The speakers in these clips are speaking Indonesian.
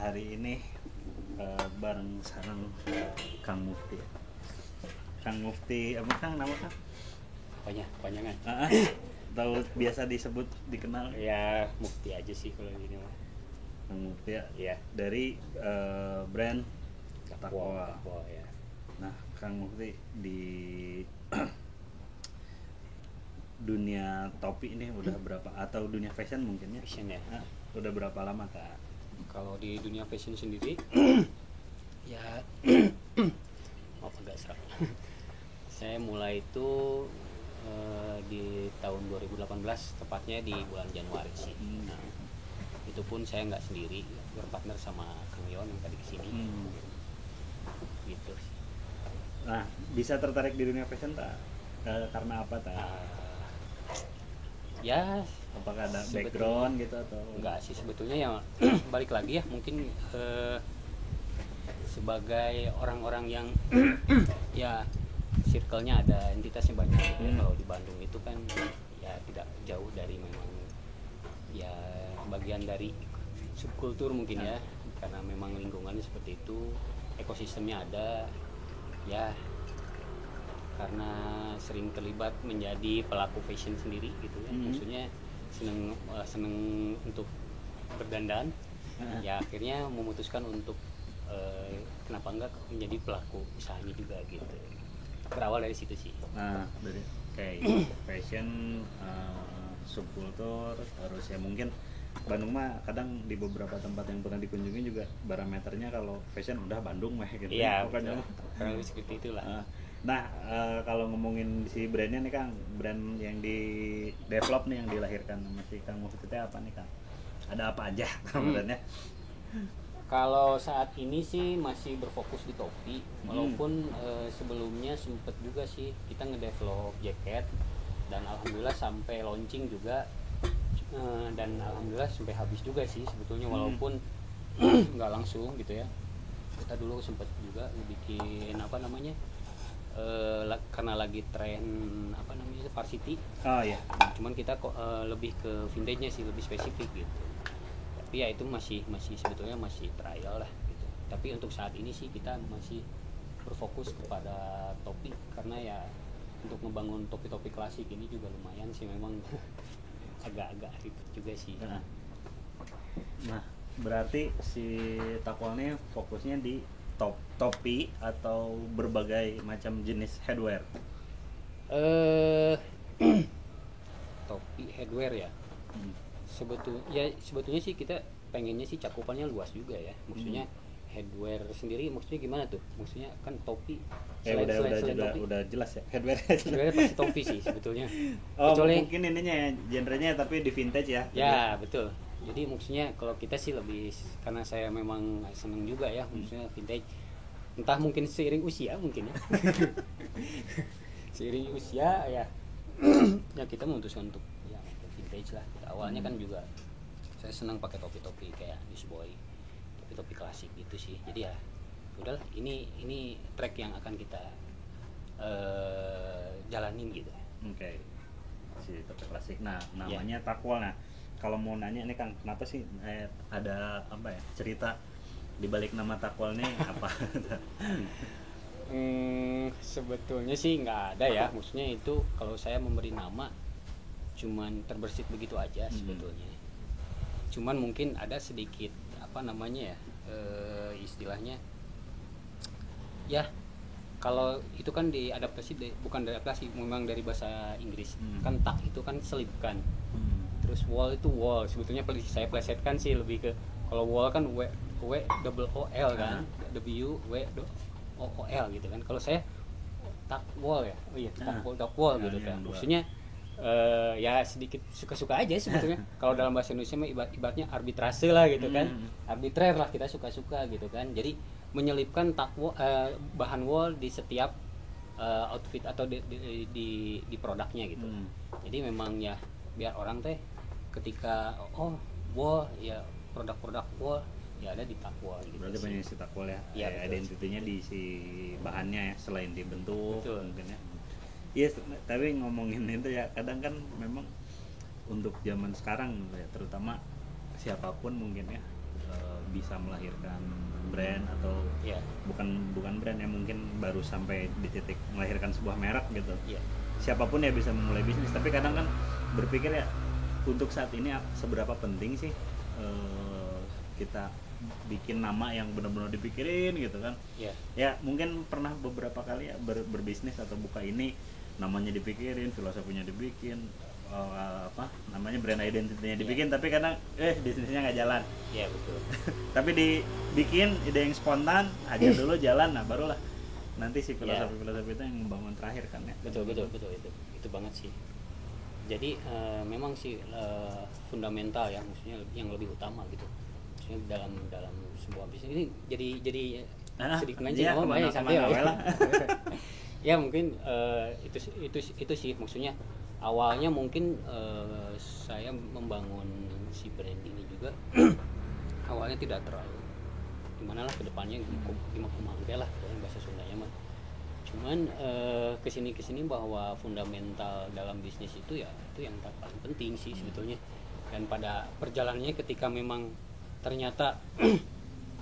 hari ini bareng sareng Kang Mufti. Kang Mufti, apa Kang nama Kang? Panjangan. Tahu biasa disebut dikenal Ya Mufti aja sih kalau gini mah. Kang Mufti ya. Iya. Dari brand Takwa. Ya. Nah, Kang Mufti di dunia topi ini udah berapa, atau dunia fashion mungkin ya? Fashion ya. Udah berapa lama Kak? Kalau di dunia fashion sendiri ya maaf agak serak. Saya mulai itu di tahun 2018, tepatnya di bulan Januari sih. Nah, itu pun saya nggak sendiri, berpartner sama Kang Yon yang tadi kesini. Gitu sih. Nah, bisa tertarik di dunia fashion tak? Karena apa tak? Ya, Apakah ada sebetulnya background gitu atau? enggak sih, sebetulnya ya balik lagi ya mungkin sebagai orang-orang yang ya circle-nya ada, entitasnya banyak gitu ya. Kalau di Bandung itu kan ya tidak jauh dari memang ya bagian dari subkultur mungkin ya, karena memang lingkungannya seperti itu, ekosistemnya ada ya, karena sering terlibat menjadi pelaku fashion sendiri gitu ya. Maksudnya seneng untuk berdandan, ya akhirnya memutuskan untuk kenapa enggak menjadi pelaku usahanya juga gitu. Berawal dari situ sih. Nah, dari kayak fashion, subkultur, terus ya mungkin Bandung mah kadang di beberapa tempat yang pernah dikunjungi juga barometernya kalau fashion udah Bandung mah gitu. Iya, Pokoknya. kurang lebih seperti itulah. Nah, kalau ngomongin si brandnya nih Kang, brand yang di develop nih, yang dilahirkan sama si Kang Mufti itu apa nih Kang? Ada apa aja brandnya? Kalau saat ini sih masih berfokus di topi, walaupun sebelumnya sempet juga sih kita ngedevelop jaket, dan alhamdulillah sampai launching juga, dan alhamdulillah sampai habis juga sih sebetulnya, walaupun nggak langsung gitu ya. Kita dulu sempet juga bikin apa namanya, karena lagi tren apa namanya varsity. Oh iya. Cuman kita kok lebih ke vintage-nya sih, lebih spesifik gitu. Tapi ya itu masih sebetulnya masih trial lah gitu. Tapi untuk saat ini sih kita masih berfokus kepada topi, karena ya untuk ngebangun topi-topi klasik ini juga lumayan sih memang agak-agak ribet juga sih. Nah, berarti si Takwa ini fokusnya di topi atau berbagai macam jenis headwear? Topi headwear ya. Sebetulnya sih kita pengennya sih cakupannya luas juga ya. Maksudnya headwear sendiri maksudnya gimana tuh? Maksudnya kan topi. Udah jelas ya headwear. Headwear pasti topi sih sebetulnya. Oh, mungkin ininya ya, genrenya tapi di vintage ya. Ya, betul. Jadi maksudnya kalau kita sih lebih, karena saya memang seneng juga ya maksudnya vintage. Entah mungkin seiring usia mungkin ya. Seiring usia ya ya kita memutuskan untuk ya vintage lah. Awalnya kan juga saya senang pakai topi-topi kayak Newsboy, topi-topi klasik gitu sih. Jadi ya udahlah, ini track yang akan kita jalanin gitu. Oke. Si topi klasik. Nah, namanya Takwa. Nah, kalau mau nanya nih Kang, kenapa sih ada apa ya, cerita di balik nama Takwa ini apa? Sebetulnya sih nggak ada ya, maksudnya itu kalau saya memberi nama cuman terbersit begitu aja sebetulnya. Cuman mungkin ada sedikit apa namanya ya, istilahnya ya, kalau itu kan diadaptasi bukan diadaptasi, memang dari bahasa Inggris. Kan tak itu kan selipkan. Terus wall itu wall, sebetulnya saya plesetkan sih lebih ke, kalau wall kan W double O L kan, W O L gitu kan. Kalau saya tak wall ya, oh iya tak wall gitu kan. Maksudnya ya sedikit suka-suka aja sebetulnya. Kalau dalam bahasa Indonesia mah ibaratnya arbitrase lah gitu kan, arbitrer lah, kita suka-suka gitu kan. Jadi menyelipkan bahan wall di setiap outfit atau di produknya gitu. Jadi memang ya biar orang teh ketika wall ya, produk-produk wall ya ada di Takwa gitu. Berarti banyak si Takwa ya. Ya, identitinya di si bahannya ya, selain di bentuk. Betul. Mungkin ya. Iya, tapi ngomongin itu ya, kadang kan memang untuk zaman sekarang ya, terutama siapapun mungkin ya, bisa melahirkan brand atau ya bukan brand yang mungkin baru sampai di titik melahirkan sebuah merek gitu. ya Siapapun ya bisa memulai bisnis, tapi kadang kan berpikir ya untuk saat ini seberapa penting sih kita bikin nama yang benar-benar dipikirin gitu kan. ya Ya mungkin pernah beberapa kali ya berbisnis atau buka ini namanya dipikirin, filosofinya dibikin, apa namanya brand identity-nya dibikin, tapi kadang bisnisnya nggak jalan. ya betul. Tapi dibikin ide yang spontan aja dulu jalan, nah barulah nanti si filosofi itu yang membangun terakhir kan ya. Betul itu banget sih. Jadi memang sih fundamental ya, maksudnya yang lebih utama gitu. Maksudnya dalam sebuah bisnis ini jadi sedikit mancing banyak santai lah. Ya mungkin itu sih maksudnya awalnya mungkin saya membangun si brand ini juga awalnya tidak terlalu gimana lah kedepannya gimana lah pokoknya bahasa Sundanya mah. Cuman kesini bahwa fundamental dalam bisnis itu ya itu yang paling penting sih sebetulnya. Dan pada perjalanannya ketika memang ternyata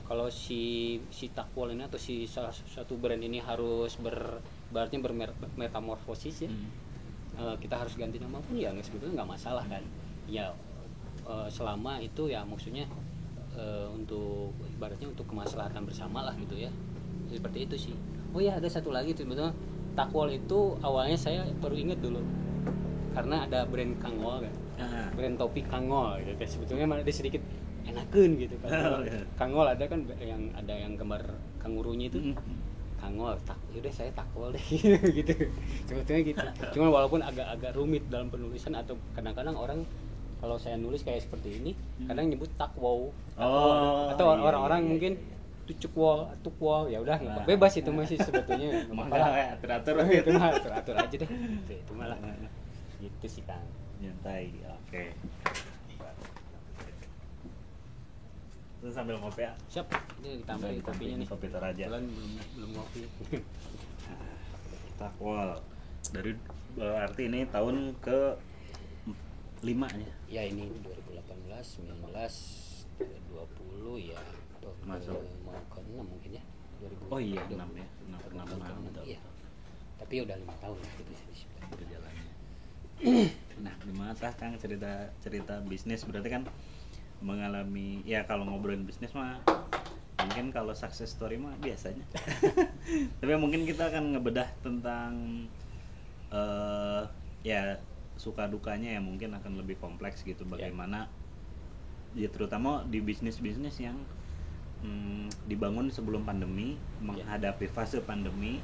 kalau si Takwal ini atau si salah satu brand ini harus berarti bermetamorfosis ya, kita harus ganti nama pun ya sebetulnya nggak masalah kan ya, selama itu ya maksudnya untuk ibaratnya untuk kemaslahatan bersama lah gitu ya, seperti itu sih. Oh ya ada satu lagi tuh sebetulnya Takwal itu awalnya saya baru inget dulu karena ada brand Kangol kan, brand topi Kangol gitu. Sebetulnya malah ada sedikit enakeun gitu kan. Kangol ada kan yang gambar kangurunya itu. Kangol, yaudah saya Takwal deh gitu. Sebetulnya gitu. Cuma walaupun agak rumit dalam penulisan atau kadang-kadang orang kalau saya nulis kayak seperti ini kadang nyebut Takwau. Atau orang-orang mungkin tukwal ya udah nggak bebas itu masih sebetulnya atur aja deh itu malah gitu sih Kang. Nyantai, oke. Terus sambil ngopi ya. Siap, ini ditambahin kopinya nih. Kopi Toraja. Belum ngopi. Takwal. Dari berarti ini tahun ke 5 ya. Ya ini 2018, 19, 20 ya. Masuk. Mau ke 6 mungkin ya. 2000. Oh iya, 6 ya. 6 iya. Tapi udah 5 tahun lah gitu sih jalannya. Nah, gimana Kang cerita bisnis berarti kan mengalami ya kalau ngobrolin bisnis mah mungkin kalau success story mah biasanya. Tapi mungkin kita akan ngebedah tentang ya suka dukanya ya mungkin akan lebih kompleks gitu bagaimana ya terutama di bisnis yang dibangun sebelum pandemi, menghadapi fase pandemi,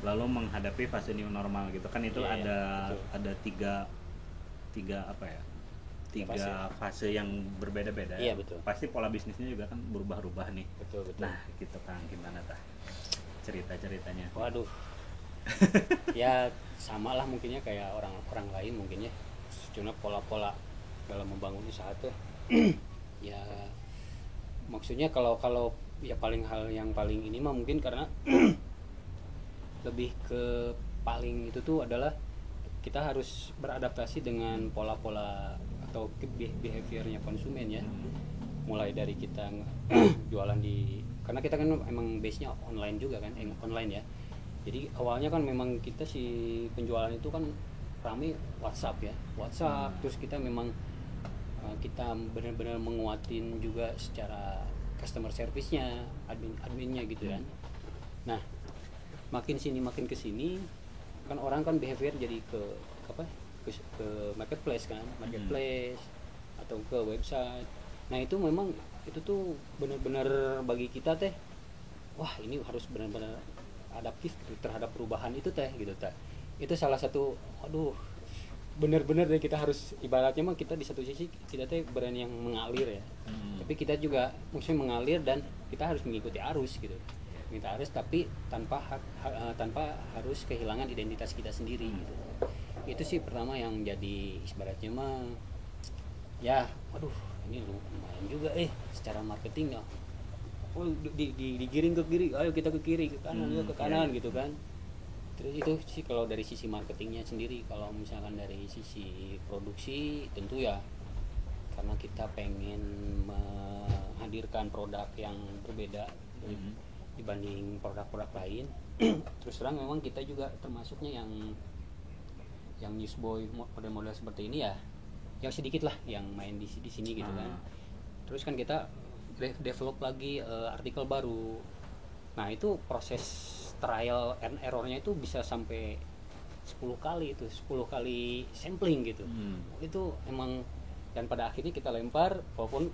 lalu menghadapi fase new normal gitu kan itu ada tiga apa ya? Tiga fase yang berbeda-beda. Iya, betul. Pasti pola bisnisnya juga kan berubah-ubah nih. Betul. Nah, gitu Kang, gimana tah cerita-ceritanya? Waduh. Ya sama lah mungkinnya kayak orang lain mungkin ya. Cuma pola-pola dalam membangun usaha tuh ya maksudnya kalau ya hal yang paling ini mah mungkin karena lebih ke paling itu tuh adalah kita harus beradaptasi dengan pola-pola atau behaviornya konsumen ya. Mulai dari kita jualan karena kita kan emang base-nya online juga kan, online ya. Jadi awalnya kan memang kita si penjualan itu kan rame WhatsApp ya. Terus kita memang kita benar-benar menguatin juga secara customer service-nya, adminnya gitu kan. Nah, makin kesini kan orang kan behavior jadi ke marketplace kan, atau ke website. Nah itu memang itu tuh benar-benar bagi kita teh, wah ini harus benar-benar adaptif terhadap perubahan itu teh gitu teh. Itu salah satu, benar-benar deh kita harus ibaratnya mah kita di satu sisi kita teh brand yang mengalir ya, tapi kita juga maksudnya mengalir dan kita harus mengikuti arus gitu. Kita harus tapi tanpa harus kehilangan identitas kita sendiri gitu. Itu sih pertama yang jadi ibaratnya mah ya ini lumayan juga secara marketing ya. Digiring ke kiri, ayo kita ke kiri, ke kanan juga ke kanan gitu kan. Terus itu sih kalau dari sisi marketingnya sendiri. Kalau misalkan dari sisi produksi tentu ya karena kita pengen menghadirkan produk yang berbeda dibanding produk-produk lain. Terus terang memang kita juga termasuknya yang newsboy model-model seperti ini ya, yang sedikit lah yang main di sini gitu kan. Terus kan kita develop lagi artikel baru. Nah itu proses trial and errornya itu bisa sampai 10 kali itu, 10 kali sampling gitu. Itu emang, dan pada akhirnya kita lempar, walaupun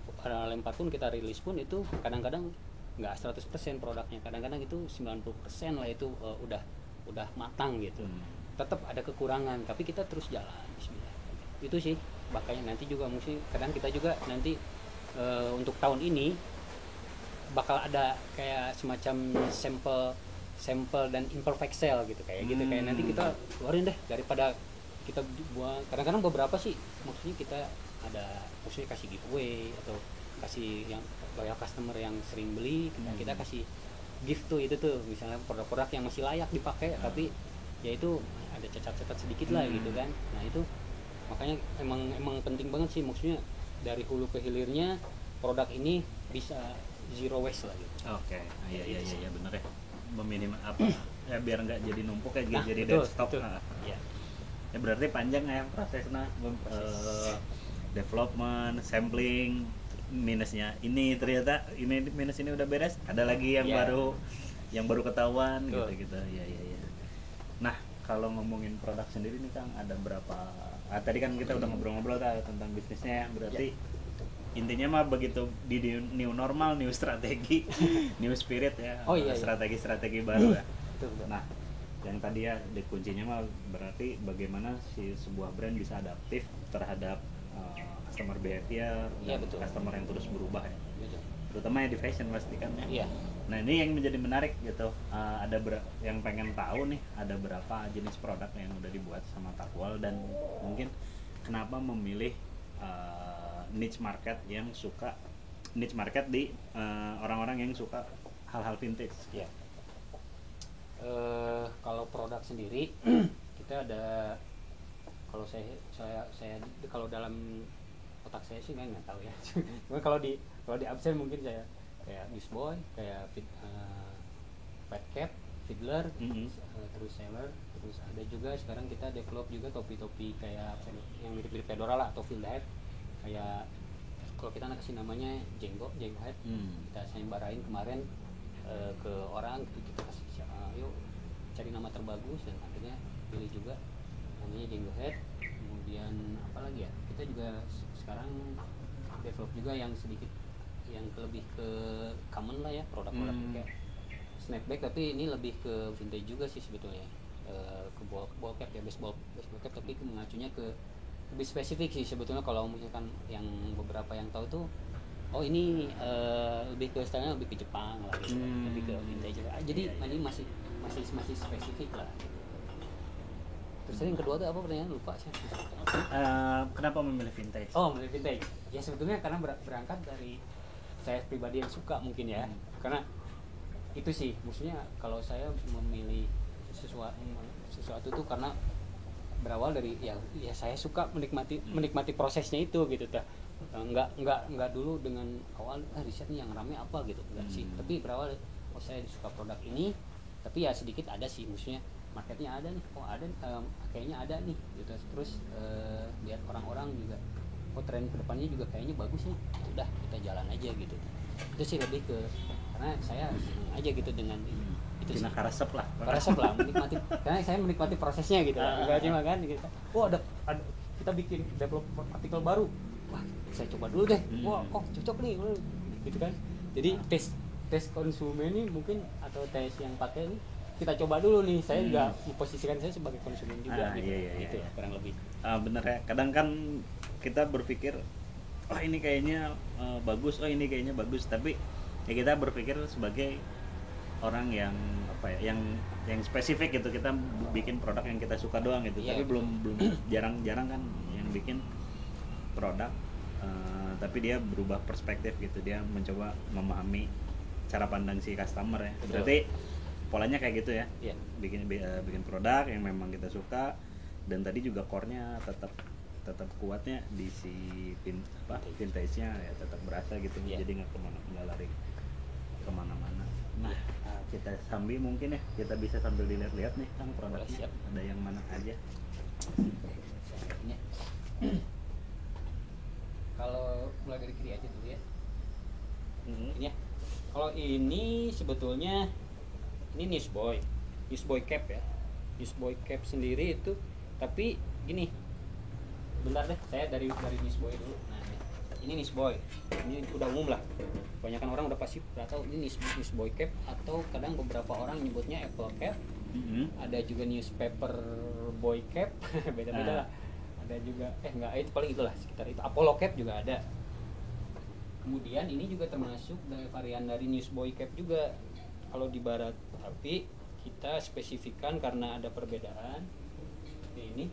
lempar pun kita rilis pun itu kadang-kadang nggak 100% produknya, kadang-kadang itu 90% lah itu udah matang gitu. Tetap ada kekurangan, tapi kita terus jalan, bismillah. Itu sih, makanya nanti juga mesti kadang kita juga nanti untuk tahun ini bakal ada kayak semacam sampel dan imperfect cell gitu kayak gitu, kayak nanti kita keluarin deh daripada kita buat. Kadang-kadang beberapa sih maksudnya kita ada maksudnya kasih giveaway atau kasih yang loyal customer yang sering beli, kita kasih gift tuh, itu tuh misalnya produk-produk yang masih layak dipakai tapi ya itu ada cacat-cacat sedikit lah gitu kan. Nah itu makanya emang penting banget sih, maksudnya dari hulu ke hilirnya produk ini bisa zero waste lah gitu. Oke. Iya bener ya, meminimal apa ya biar nggak jadi numpuk ya, jadi betul, dead stock. betul. Nah. Ya. Ya berarti panjang ya prosesnya, development, sampling, minusnya ini ternyata ini minus ini udah beres, ada lagi yang baru ketahuan gitu. Ya. Nah kalau ngomongin produk sendiri nih Kang, ada berapa? Tadi kan kita udah ngobrol-ngobrol tentang bisnisnya, berarti intinya mah begitu di new normal, new strategi, new spirit ya, strategi baru ya. Nah yang tadi ya di kuncinya mah berarti bagaimana si sebuah brand bisa adaptif terhadap customer behavior dan customer yang terus berubah ya. Terutama ya di fashion pasti kan ya. Nah ini yang menjadi menarik gitu, ada yang pengen tahu nih, ada berapa jenis produk yang udah dibuat sama Takwal, dan mungkin kenapa memilih niche market di orang-orang yang suka hal-hal vintage. Kalau produk sendiri kita ada, kalau saya kalau dalam otak saya sih nggak tahu ya. Cuma kalau di absen mungkin saya kayak newsboy, kayak fat cap, fiddler, terus sailor, terus ada juga sekarang kita develop juga topi-topi kayak yang mirip-mirip fedora lah, atau field hat, kayak kalau kita kasih namanya jenggo head. Kita sayembarain kemarin ke orang, kita kasih yuk cari nama terbagus, dan akhirnya pilih juga namanya jenggo head. Kemudian apa lagi ya, kita juga sekarang develop juga yang sedikit yang lebih ke common lah ya, produk-produk kayak snapback, tapi ini lebih ke vintage juga sih sebetulnya, ke ball cap ya, baseball cap, tapi mengacunya ke lebih spesifik sih sebetulnya. Kalau misalkan yang beberapa yang tahu tuh, oh ini lebih ke stylenya lebih ke Jepang lah gitu, lebih ke vintage juga. Jadi ini masih spesifik lah. Terus yang kedua tuh apa pertanyaan, lupa sih. Kenapa memilih vintage? Oh, memilih vintage. Ya sebetulnya karena berangkat dari saya pribadi yang suka mungkin ya. Karena itu sih, maksudnya kalau saya memilih sesuatu tuh karena berawal dari ya saya suka menikmati prosesnya itu gitu dah. Enggak dulu dengan awal risetnya yang rame apa gitu, enggak sih. Tapi berawal saya suka produk ini, tapi ya sedikit ada sih, maksudnya marketnya ada nih, kayaknya ada nih gitu. Terus lihat orang-orang juga, tren kedepannya juga kayaknya bagus nih, udah kita jalan aja gitu. Itu sih lebih ke karena saya senang aja gitu dengan itu sih. Karesep lah menikmati, karena saya menikmati prosesnya gitu. Enggak cuma kan gitu. Ada kita bikin develop artikel baru, wah saya coba dulu deh, wah kok cocok nih gitu kan. Jadi tes konsumen ini mungkin, atau tes yang pakai ini kita coba dulu nih. Saya juga memposisikan saya sebagai konsumen juga gitu. Gitu ya kurang lebih. Bener ya, kadang kan kita berpikir ini kayaknya bagus, ini kayaknya bagus, tapi ya kita berpikir sebagai orang yang yang spesifik gitu, kita bikin produk yang kita suka doang gitu. Tapi belum jarang kan yang bikin produk tapi dia berubah perspektif gitu, dia mencoba memahami cara pandang si customer ya. Berarti polanya kayak gitu ya. Bikin produk yang memang kita suka, dan tadi juga core-nya tetap tetap kuatnya di si vintage-nya ya tetap berasa gitu. Iya. Jadi nggak lari kemana-mana. Nah, kita sambil mungkin ya kita bisa sambil dilihat-lihat nih Kang Boleh, produknya siap. ada yang mana aja. Ini. Kalau mulai dari kiri aja dulu ya. Ini ya. Kalau ini sebetulnya ini newsboy cap ya. Newsboy cap sendiri itu, tapi gini. Bentar deh, saya dari newsboy dulu. Nah, ini newsboy. Ini udah umum lah. Kebanyakan orang udah pasti udah tahu ini newsboy cap, atau kadang beberapa orang nyebutnya apple cap. Ada juga newspaper boy cap. Beda-beda lah. Ada juga enggak, itu paling itulah sekitar itu. Apollo cap juga ada. Kemudian ini juga termasuk dari varian dari newsboy cap juga kalau di barat, tapi kita spesifikkan karena ada perbedaan. Ini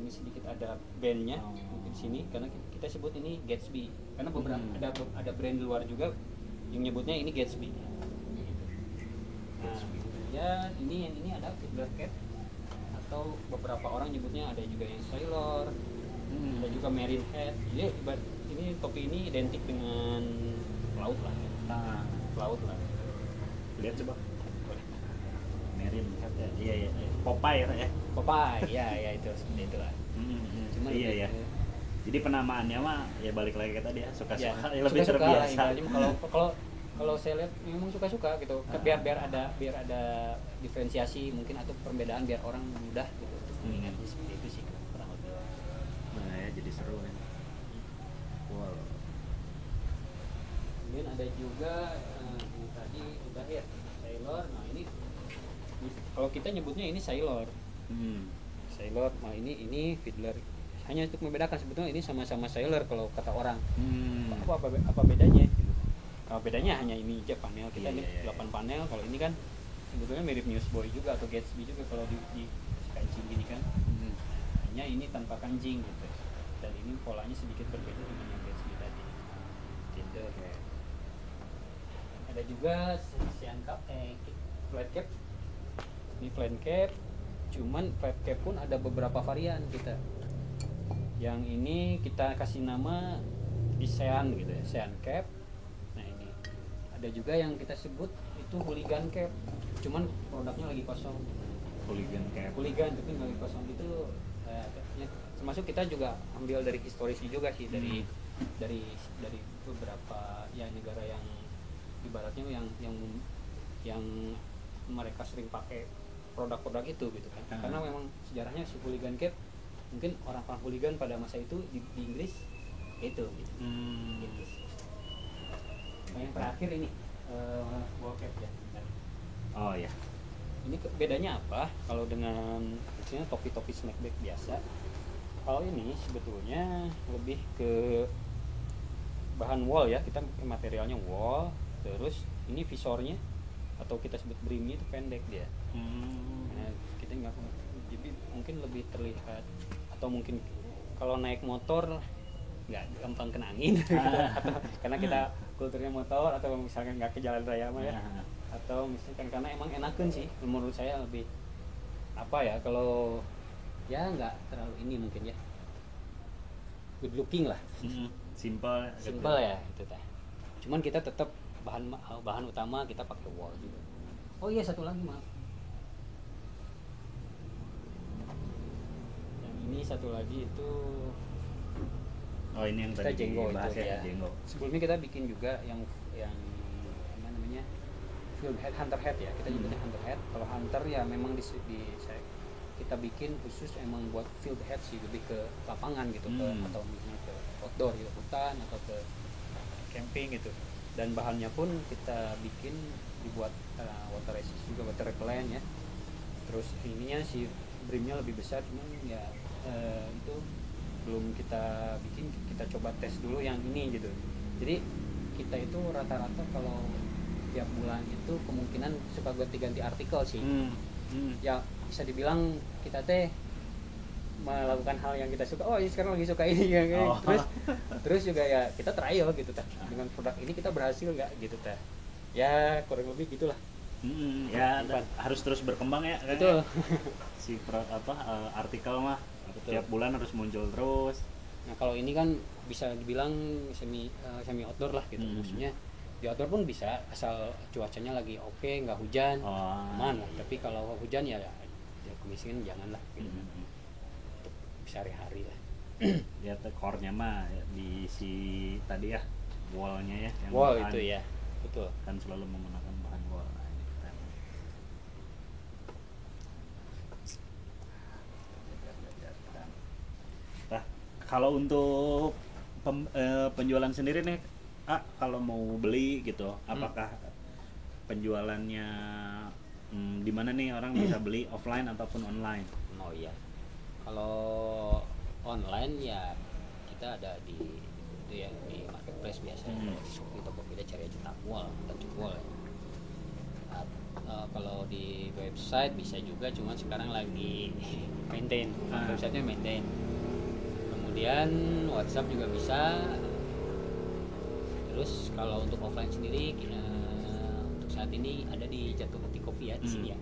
sedikit ada bandnya di sini karena kita sebut ini Gatsby karena beberapa ada brand di luar juga yang nyebutnya ini Gatsby. Nah, ya ini ada fiddler cap atau beberapa orang nyebutnya ada juga yang sailor, ada juga marine hat. Jadi ini topi ini identik dengan laut lah. Laut lah. Lihat coba. Marine hat ya. Iya. Popeye ya. Popeye, ya itu seperti itulah. Cuman iya. Jadi penamaannya mah ya balik lagi ke tadi ya suka-suka ya, lebih suka-suka terbiasa. Kalau saya lihat memang suka-suka gitu. Biar ada diferensiasi mungkin atau perbedaan biar orang mudah gitu. Mengingatnya seperti itu sih kurang lebih. Nah ya jadi seru ya. Wow. Kemudian ada juga ini tadi udah ya sailor. Nah ini kalau kita nyebutnya ini sailor. Sailor. Nah ini fiddler. Hanya untuk membedakan sebetulnya ini sama-sama sailor kalau kata orang. Apa bedanya? Kalau bedanya hanya ini aja panel kita ini 8 panel. Kalau ini kan sebetulnya mirip newsboy juga atau Gatsby juga kalau di kancing gini kan. Hanya ini tanpa kancing gitu. Dan ini polanya sedikit berbeda dengan yang Gatsby tadi. Gitu. Ada juga sian cap, flat cap. Ini flat cap. Cuman flat cap pun ada beberapa varian kita. Yang ini kita kasih nama di sean gitu ya, sean cap. Nah ini ada juga yang kita sebut itu hooligan cap. Cuman produknya lagi kosong. Hooligan cap. Hooligan tapi lagi kosong itu ya, termasuk kita juga ambil dari historisi juga sih dari beberapa ya negara yang ibaratnya yang mereka sering pakai produk-produk itu gitu kan. Karena memang sejarahnya si hooligan cap mungkin orang-orang hooligan pada masa itu di Inggris itu gitu. Gitu. Nah, yang terakhir ini ball cap ya. Oh ya. Ini bedanya apa kalau dengan misalnya topi-topi snapback biasa? Kalau ini sebetulnya lebih ke bahan wool ya, kita materialnya wool, terus ini visornya atau kita sebut brimnya itu pendek dia. Nah, kita nggak, jadi mungkin lebih terlihat atau mungkin kalau naik motor nggak gampang kena angin atau karena kita kulturnya motor atau misalkan nggak ke jalan raya mah ya, atau misalkan karena emang enakan sih menurut saya lebih apa ya, kalau ya nggak terlalu ini mungkin ya good looking lah, simple ya itu teh. Cuman kita tetap bahan utama kita pakai wool juga. Oh iya, satu lagi maaf, yang ini satu lagi itu ini yang kita tadi jenggo dibahas itu ya. jenggo. Sebelumnya kita bikin juga yang apa namanya field head, hunter head ya, kita nyebutnya hunter head. Kalau hunter ya memang kita bikin khusus emang buat field head sih, lebih ke lapangan gitu, atau misalnya ke outdoor gitu, hutan atau ke camping gitu. Dan bahannya pun kita bikin dibuat water resist juga, water repellent ya. Terus ininya si brimnya lebih besar, cuman ya itu belum kita bikin, kita coba tes dulu yang ini gitu. Jadi kita itu rata-rata kalau tiap bulan itu kemungkinan suka ganti-ganti artikel sih. Ya bisa dibilang kita teh melakukan hal yang kita suka. Oh ini sekarang lagi suka ini ya, terus juga ya kita trial gitu teh, dengan produk ini kita berhasil nggak gitu teh, ya kurang lebih gitulah. Ya harus terus berkembang ya kan. Betul. Si artikel mah Betul. Tiap bulan harus muncul terus. Nah kalau ini kan bisa dibilang semi outdoor lah gitu. Maksudnya di outdoor pun bisa asal cuacanya lagi oke, nggak hujan, aman lah. Tapi kalau hujan ya kemiskinan janganlah gitu. Untuk sehari-hari lah. Ya core-nya mah di si tadi ya wall-nya ya yang Wall bahan, itu ya, betul. kan selalu menggunakan bahan wall. Nah, ini keren. Nah, kalau untuk penjualan sendiri nih, kalau mau beli gitu, apakah penjualannya di mana nih orang bisa beli offline ataupun online? Oh iya, kalau online ya kita ada di itu ya di marketplace biasanya. Di Shopee, Tokopedia cari aja Takwal atau Cukwal. Kalau di website bisa juga, cuman sekarang lagi maintain, websitenya maintain. Kemudian WhatsApp juga bisa. Terus kalau untuk offline sendiri untuk saat ini ada di Jatuh Hati Coffee ya di sini ya.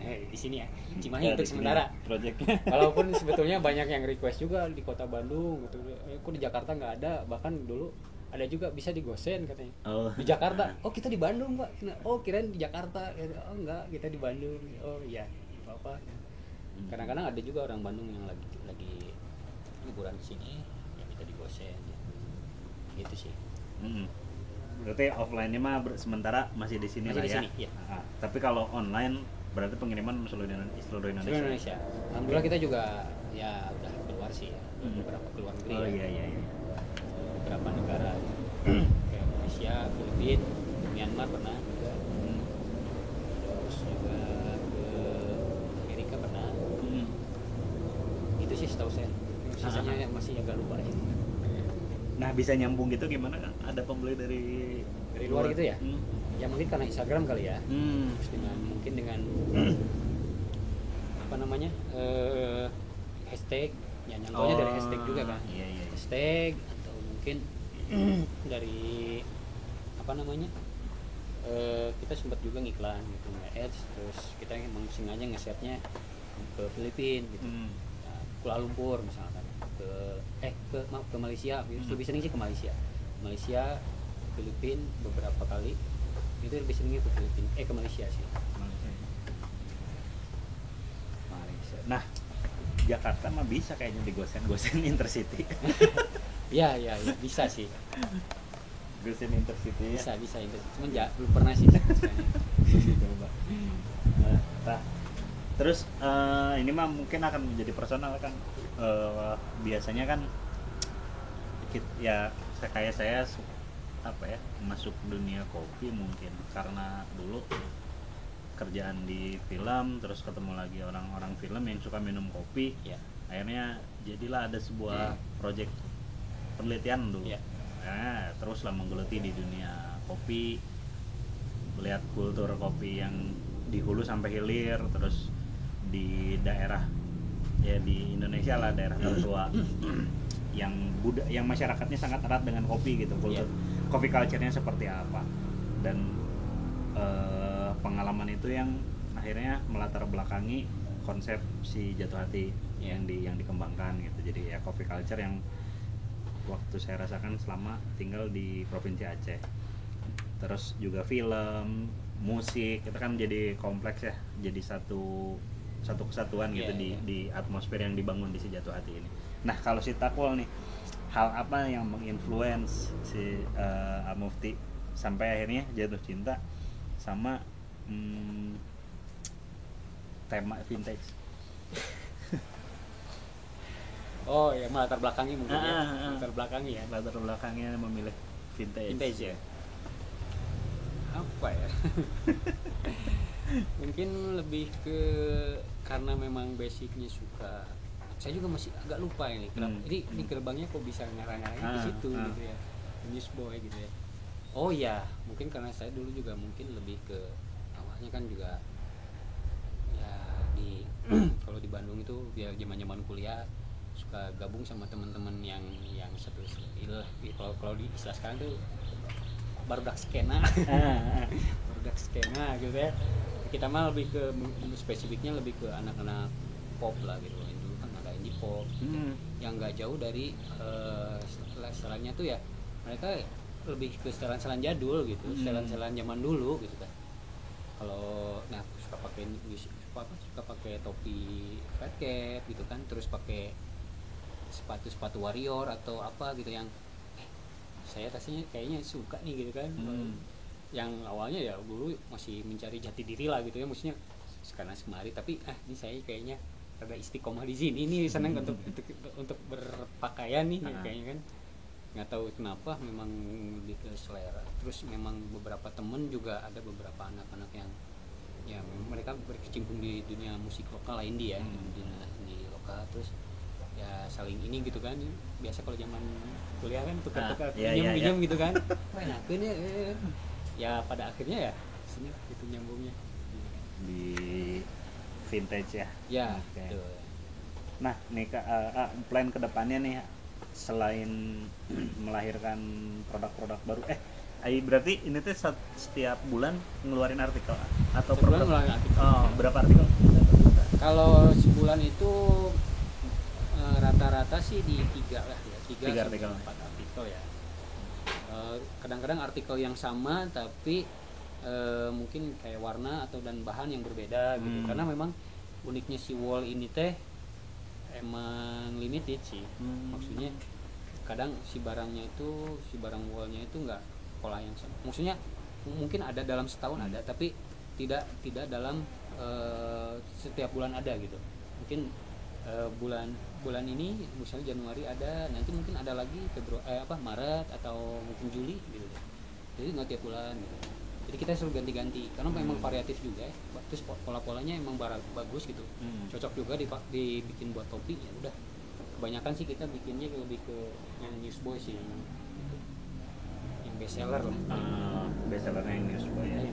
Di sini ya. Cimahi untuk sementara. Projectnya. Walaupun sebetulnya banyak yang request juga di Kota Bandung gitu. Kok di Jakarta nggak ada, bahkan dulu ada juga bisa di Gosen katanya. Di Jakarta. Oh, kita di Bandung, Pak. Oh, kirain di Jakarta. Oh, enggak, kita di Bandung. Oh, iya. Apa-apa. Kadang-kadang ada juga orang Bandung yang lagi liburan di sini, ya kita di Gosen ya. Gitu sih. Berarti offline-nya mah sementara masih di sini lah ya. Iya. Tapi kalau online berarti pengiriman seluruh Indonesia. Seluruh Indonesia. Alhamdulillah kita juga ya udah keluar sih ya. Beberapa keluar negeri. Oh ya. iya. Beberapa negara kayak Malaysia, Filipina, Myanmar pernah juga. Terus juga ke Amerika pernah. Itu sih setahu saya. Sisanya masih agak lupa ya. Nah, bisa nyambung gitu gimana kan? Ada pembeli dari luar gitu ya? Ya mungkin karena Instagram kali ya. Terus mungkin dengan apa namanya? Hashtag. Ya nyangkaunya dari hashtag juga kan. Iya. Hashtag atau mungkin dari apa namanya? Kita sempat juga ngiklan gitu, nge-ads, terus kita emang sengaja nge-share-nya ke Filipina gitu. Kuala Lumpur misalkan, ke Malaysia, lebih sering sih ke Malaysia, Filipina beberapa kali, itu lebih seringnya ke Filipina, ke Malaysia sih. Malaysia. Nah, Jakarta mah bisa kayaknya di Gosen Intercity. Ya, bisa sih. Gosen Intercity. Bisa Intercity. Cuman belum pernah sih. Belum dicoba. Terus ini mah mungkin akan menjadi personal kan. Biasanya kan ya kayak saya masuk dunia kopi mungkin karena dulu kerjaan di film, terus ketemu lagi orang-orang film yang suka minum kopi. Akhirnya jadilah ada sebuah project penelitian dulu. Teruslah menggeluti di dunia kopi, melihat kultur kopi yang di hulu sampai hilir, terus di daerah ya di Indonesia lah, daerah tertua yang masyarakatnya sangat erat dengan kopi gitu, kultur coffee culture-nya seperti apa, dan pengalaman itu yang akhirnya melatar belakangi konsep si Jatuh Hati yang dikembangkan gitu. Jadi ya coffee culture yang waktu saya rasakan selama tinggal di Provinsi Aceh. Terus juga film, musik, itu kan jadi kompleks ya, jadi satu kesatuan gitu di atmosfer yang dibangun di si Jatuh Hati ini. Nah, kalau si Takwal nih, hal apa yang menginfluence si Mufti sampai akhirnya jatuh cinta sama tema vintage? Oh ya, latar belakangnya mungkin latar belakangnya memilih vintage ya. Apa ya? Mungkin lebih ke karena memang basicnya suka. Saya juga masih agak lupa ini. Ini gerbangnya kok bisa ngarang-ngarangnya di situ gitu ya. Newsboy gitu ya. Oh ya, mungkin karena saya dulu juga mungkin lebih ke awalnya kan juga ya di kalau di Bandung itu ya zaman-zaman kuliah suka gabung sama teman-teman yang satu istilah. Kalau di istilah sekarang tuh barudak skena. Barudak skena gitu ya. Kita mah lebih ke spesifiknya lebih ke anak-anak pop lah gitu. Dulu kan ada indie Depok yang nggak jauh dari setelannya tuh ya mereka lebih ke setelan-setelan jadul gitu, setelan-setelan zaman dulu gitu kan. Kalau nah suka pakai topi flat cap gitu kan, terus pakai sepatu warrior atau apa gitu yang saya rasanya kayaknya suka nih gitu kan. Yang awalnya ya dulu masih mencari jati diri lah gitu ya, maksudnya sekarang semari, tapi ini saya kayaknya ada istiqomah di sini nih, senang untuk berpakaian nih kayaknya kan. Nggak tahu kenapa, memang lebih ke selera. Terus memang beberapa temen juga ada beberapa anak-anak yang ya mereka berkecimpung di dunia musik lokal lain dia di lokal, terus ya saling ini gitu kan. Biasa kalau zaman kuliah kan tukar-tukar pinjam gitu kan, enakin ya pada akhirnya ya sini itu nyambungnya di vintage ya. Ya okay. Nah nih plan kedepannya nih selain melahirkan produk-produk baru, berarti ini tuh setiap bulan ngeluarin artikel atau sebulan ngeluarin artikel. Berapa artikel? Kalau sebulan itu rata-rata sih di 3 lah ya, 3 artikel. 4 artikel ya. Kadang-kadang artikel yang sama tapi mungkin kayak warna atau dan bahan yang berbeda gitu, karena memang uniknya si wall ini teh emang limited sih. Maksudnya kadang si barang wallnya itu nggak pola yang sama, maksudnya mungkin ada dalam setahun ada, tapi tidak dalam setiap bulan ada gitu. Mungkin bulan ini misalnya Januari ada, nanti mungkin ada lagi Maret atau mungkin Juli gitu. Jadi nggak tiap bulan gitu. Jadi kita selalu ganti-ganti karena memang variatif juga ya. Terus pola-polanya emang bagus gitu. Cocok juga dibikin buat topi ya udah. Kebanyakan sih kita bikinnya lebih ke yang Newsboy sih, yang best seller lah. Best sellernya yang Newsboy ya.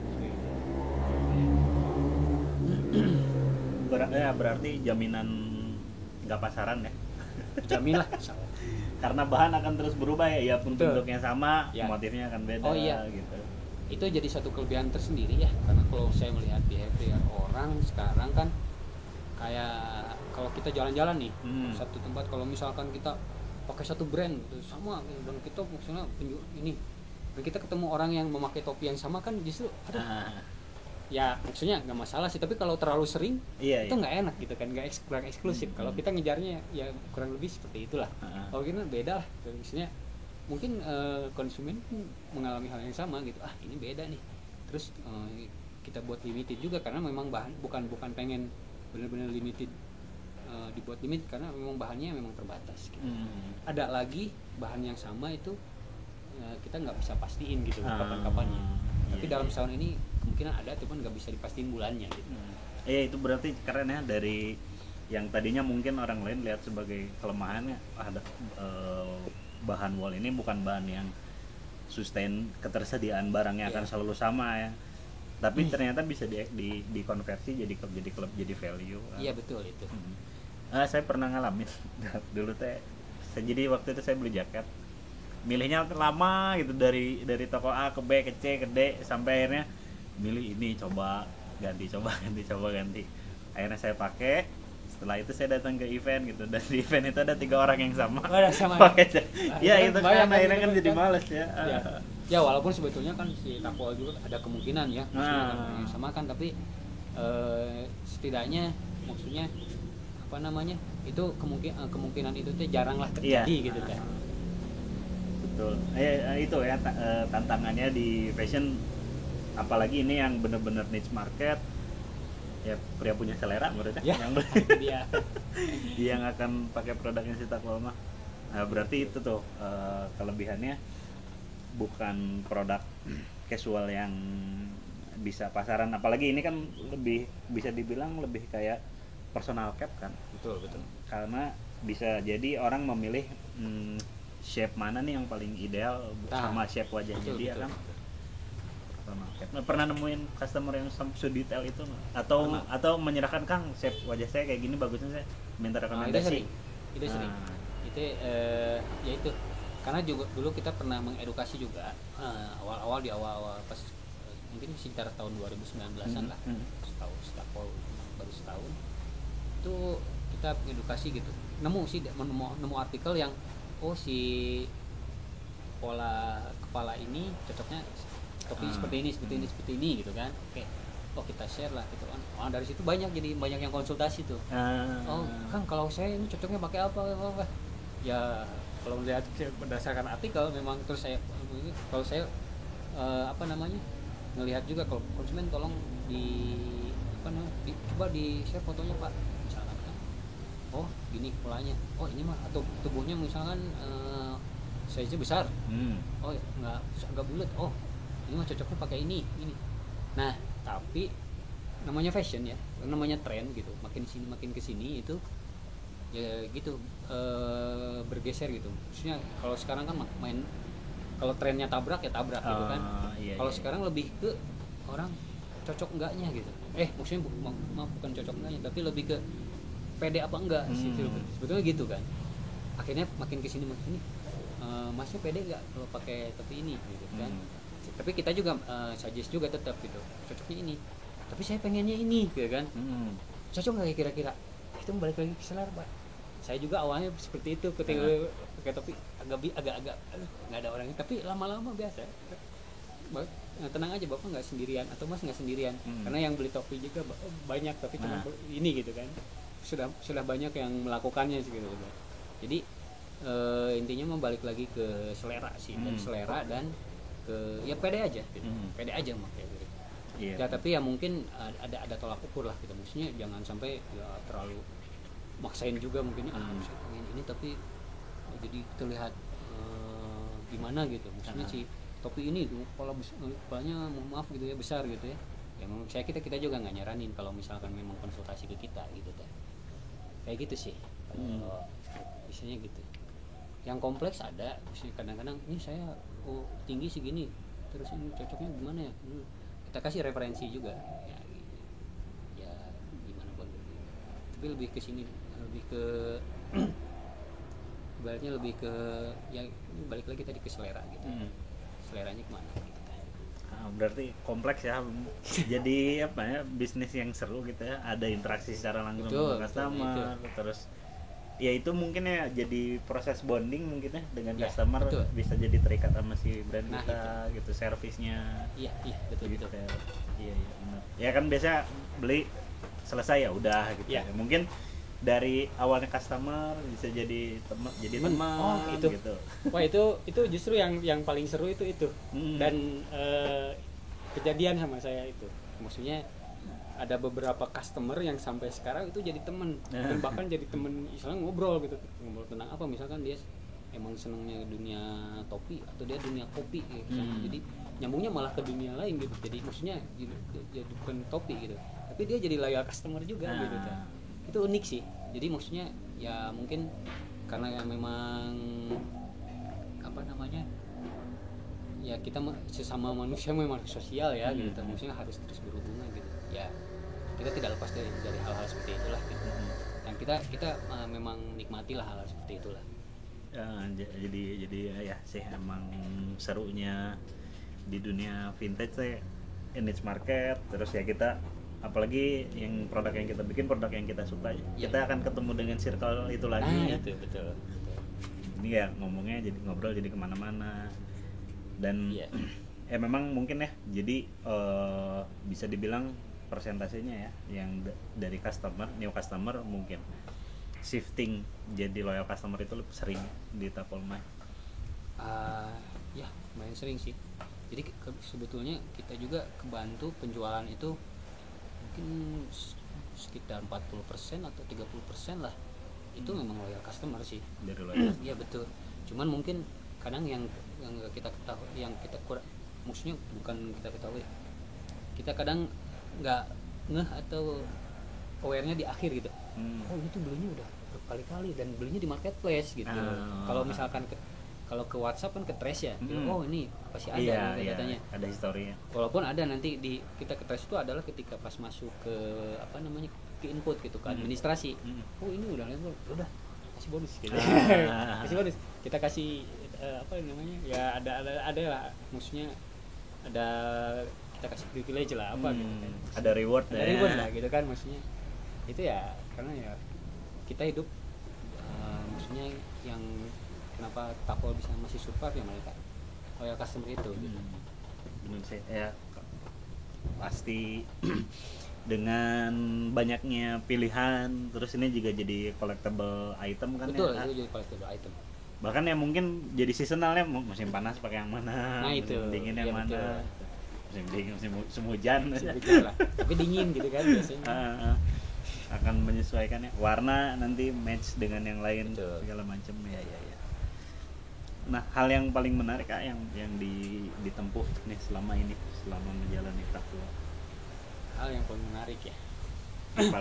Berarti jaminan nggak pasaran ya? Jamin lah. Karena bahan akan terus berubah ya pun bentuknya sama, ya. Motifnya akan beda gitu. Itu jadi satu kelebihan tersendiri ya, karena kalau saya melihat behavior orang sekarang kan kayak kalau kita jalan-jalan nih satu tempat, kalau misalkan kita pakai satu brand gitu, sama dan kita maksudnya ini dan kita ketemu orang yang memakai topi yang sama kan justru ya maksudnya nggak masalah sih, tapi kalau terlalu sering itu nggak enak gitu kan, kurang eksklusif. Kalau kita ngejarnya ya kurang lebih seperti itulah. Kalau kita beda lah, maksudnya mungkin konsumen mengalami hal yang sama gitu, ini beda nih, terus kita buat limited juga karena memang bahan bukan pengen benar-benar limited dibuat limit, karena memang bahannya memang terbatas gitu. Ada lagi bahan yang sama itu kita nggak bisa pastiin gitu kapan-kapannya, tapi dalam setahun ini kemungkinan ada, cuman nggak bisa dipastiin bulannya gitu. Itu berarti keren ya, dari yang tadinya mungkin orang lain lihat sebagai kelemahannya, ada bahan wall ini bukan bahan yang sustain ketersediaan barangnya akan selalu sama ya, tapi ternyata bisa dikonversi jadi value. Iya betul itu. Saya pernah ngalamin dulu teh. Jadi waktu itu saya beli jaket, milihnya lama gitu, dari toko A ke B ke C ke D sampai akhirnya milih ini, coba ganti. Akhirnya saya pakai. Setelah itu saya datang ke event gitu, dan di event itu ada 3 orang yang sama. Pakai itu kan akhirnya kan jadi males ya. Ya walaupun sebetulnya kan si Takwa juga ada kemungkinan ya yang sama kan, tapi setidaknya maksudnya apa namanya itu kemungkinan itu tuh jarang lah terjadi gitu kan. Betul. Itu ya tantangannya di fashion, apalagi ini yang benar-benar niche market. Ya pria punya selera menurutnya yang dia yang akan pakai produknya si Takwa mah. Nah, berarti itu tuh kelebihannya, bukan produk casual yang bisa pasaran, apalagi ini kan lebih bisa dibilang lebih kayak personal cap kan. Betul. Karena bisa jadi orang memilih shape mana nih yang paling ideal sama shape wajahnya dia kan. Pernah nemuin customer yang sedetail itu atau menyerahkan, Kang, shape wajah saya kayak gini bagusnya, saya minta rekomendasi. Itu sering. Itu ya itu karena juga dulu kita pernah mengedukasi juga awal-awal pas mungkin sekitar tahun 2019-an lah, baru setahun itu kita edukasi gitu. nemu artikel yang oh si pola kepala ini cocoknya topi seperti ini gitu kan. Oke, oh kita share lah gitu kan. Oh, dari situ banyak yang konsultasi tuh. Oh Kang, kalau saya ini cocoknya pakai apa? Ya kalau melihat berdasarkan artikel memang, terus kalau saya ngelihat juga kalau konsumen tolong coba di share fotonya Pak, misalkan kan. Oh gini polanya, oh ini mah, atau tubuhnya misalkan size-nya besar, oh nggak agak bulat, oh ini mah cocoknya pakai ini. Nah tapi namanya fashion ya, namanya tren gitu, makin kesini itu ya gitu, bergeser gitu. Maksudnya kalau sekarang kan kalau trennya tabrak ya tabrak gitu kan. Kalau sekarang lebih ke orang cocok enggaknya gitu. Maksudnya bukan cocok enggaknya, tapi lebih ke pede apa enggak sih sebetulnya gitu kan. Akhirnya makin kesini masnya pede enggak kalau pakai topi ini gitu kan. Tapi kita juga suggest juga tetap gitu, cocoknya ini, tapi saya pengennya ini gitu kan. Cocok nggak kira-kira? Itu balik lagi ke selera Pak. Saya juga awalnya seperti itu ketika pakai topi agak nggak ada orangnya, tapi lama-lama biasa. Tenang aja Bapak nggak sendirian, atau Mas nggak sendirian, karena yang beli topi juga banyak, tapi cuma ini gitu kan. Sudah banyak yang melakukannya sih gitu. Jadi intinya membalik lagi ke selera sih, dan selera dan ke ya pede aja gitu. Pede aja makanya gitu. Ya tapi ya mungkin ada tolak ukur lah gitu. Maksudnya jangan sampai ya terlalu maksain juga mungkin saya pengen ini tapi jadi terlihat gimana gitu. Maksudnya si topi ini kepalanya maaf gitu ya besar gitu ya. Ya menurut saya kita juga nggak nyaranin kalau misalkan memang konsultasi ke kita gitu kan. Kayak gitu sih. Biasanya gitu. Yang kompleks ada, kadang-kadang ini saya tinggi segini, terus ini cocoknya gimana ya? Kita kasih referensi juga. Ya gimana Bang? Tapi lebih ke sini, lebih ke ibaratnya lebih ke ya balik lagi tadi ke selera gitu. Seleranya kemana gitu kan. Berarti kompleks ya. Jadi apa ya, bisnis yang seru gitu ya, ada interaksi secara langsung dengan customer, terus ya itu mungkin ya jadi proses bonding mungkin ya dengan customer, bisa jadi terikat sama si brand kita gitu, servisnya. Iya betul. Iya benar. Ya kan biasa beli selesai ya udah gitu ya. Mungkin dari awalnya customer bisa jadi teman gitu. Wah itu justru yang paling seru itu. Dan kejadian sama saya itu. Maksudnya ada beberapa customer yang sampai sekarang itu jadi teman, dan bahkan jadi teman istilahnya ngobrol tentang apa, misalkan dia emang senangnya dunia topi atau dia dunia kopi gitu. Jadi nyambungnya malah ke dunia lain gitu. Jadi maksudnya jadi bukan topi gitu, tapi dia jadi loyal customer juga gitu kan. Itu unik sih. Jadi maksudnya ya mungkin karena memang ya kita sesama manusia memang sosial ya gitu. Maksudnya harus terus berhubungan gitu. Ya kita tidak lepas dari hal-hal seperti itulah gitu. Dan kita memang nikmati lah hal-hal seperti itulah. Jadi ya sih emang serunya di dunia vintage saya niche market, terus ya kita apalagi yang produk yang kita bikin, produk yang kita suka, kita akan ketemu dengan circle itu lagi ya. Itu betul. Ini ya ngomongnya jadi ngobrol jadi kemana-mana, dan ya memang mungkin ya jadi bisa dibilang persentasenya ya yang dari new customer mungkin shifting jadi loyal customer itu lebih sering di Tapolma. Ya lumayan sering sih. Jadi sebetulnya kita juga kebantu penjualan itu mungkin sekitar 40% atau 30% lah itu memang loyal customer sih. Dari loyal. Iya betul. Cuman mungkin kadang yang kita ketahui, yang kita kurang, maksudnya bukan kita ketahui, kita kadang nggak ngeh atau aware-nya di akhir gitu. Oh itu belinya udah berkali-kali dan belinya di marketplace gitu. Kalau misalkan kalau ke WhatsApp kan ke trace ya. Oh ini pasti ada katanya. Ada historinya. Walaupun ada nanti kita ke trace itu adalah ketika pas masuk ke ke input gitu, ke administrasi. Oh ini udah level, udah kasih bonus gitu. Kasih bonus. Kita kasih ya ada lah, maksudnya ada kita kasih privilege lah gitu kan. Ada reward lah gitu kan, maksudnya itu ya karena ya kita hidup maksudnya yang kenapa Takwa bisa masih survive ya mereka loyal customer itu gitu. Benar sih ya, pasti dengan banyaknya pilihan, terus ini juga jadi collectible item kan. Betul, ya. itu jadi collectible item. Bahkan ya mungkin jadi seasonalnya, musim panas pakai yang mana, Nah, itu. musim dingin yang Iya, mana, betul. musim dingin, musim hujan. Betul lah. Tapi dingin gitu kan biasanya. Akan menyesuaikan ya, warna nanti match dengan yang lain. Betul. Segala macam ya. Nah, hal yang paling menarik Kak yang ditempuh nih selama menjalani Takwa. Hal yang paling menarik ya. Yang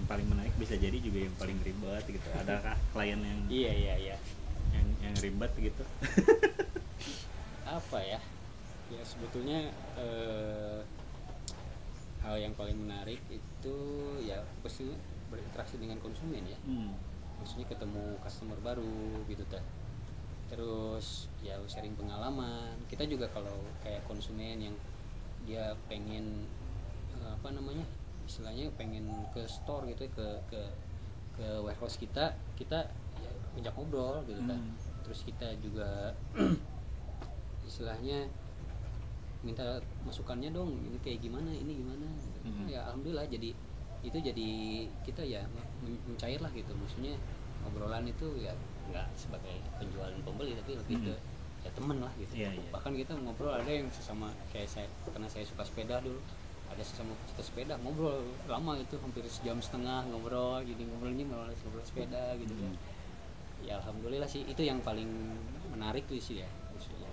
paling menarik bisa jadi juga yang paling ribet gitu. Adakah klien yang Iya. yang ribet gitu? Apa ya? Ya sebetulnya hal yang paling menarik itu ya pasti berinteraksi dengan konsumen ya. Maksudnya ketemu customer baru gitu ta. Terus ya sharing pengalaman. Kita juga kalau kayak konsumen yang dia pengen istilahnya pengen ke store gitu ya, ke warehouse kita ya ngajak ngobrol gitu kan. Terus kita juga istilahnya minta masukannya dong, ini kayak gimana, ini gimana. Ya alhamdulillah jadi kita ya mencair lah gitu. Maksudnya obrolan itu ya nggak sebagai penjual dan pembeli tapi lebih ke ya temen lah gitu. Bahkan kita ngobrol, ada yang sesama kayak saya, karena saya suka sepeda dulu, ada sesama pecinta sepeda, ngobrol lama itu hampir sejam setengah ngobrol sepeda gitu kan. Ya alhamdulillah sih, itu yang paling menarik tuh sih ya maksudnya.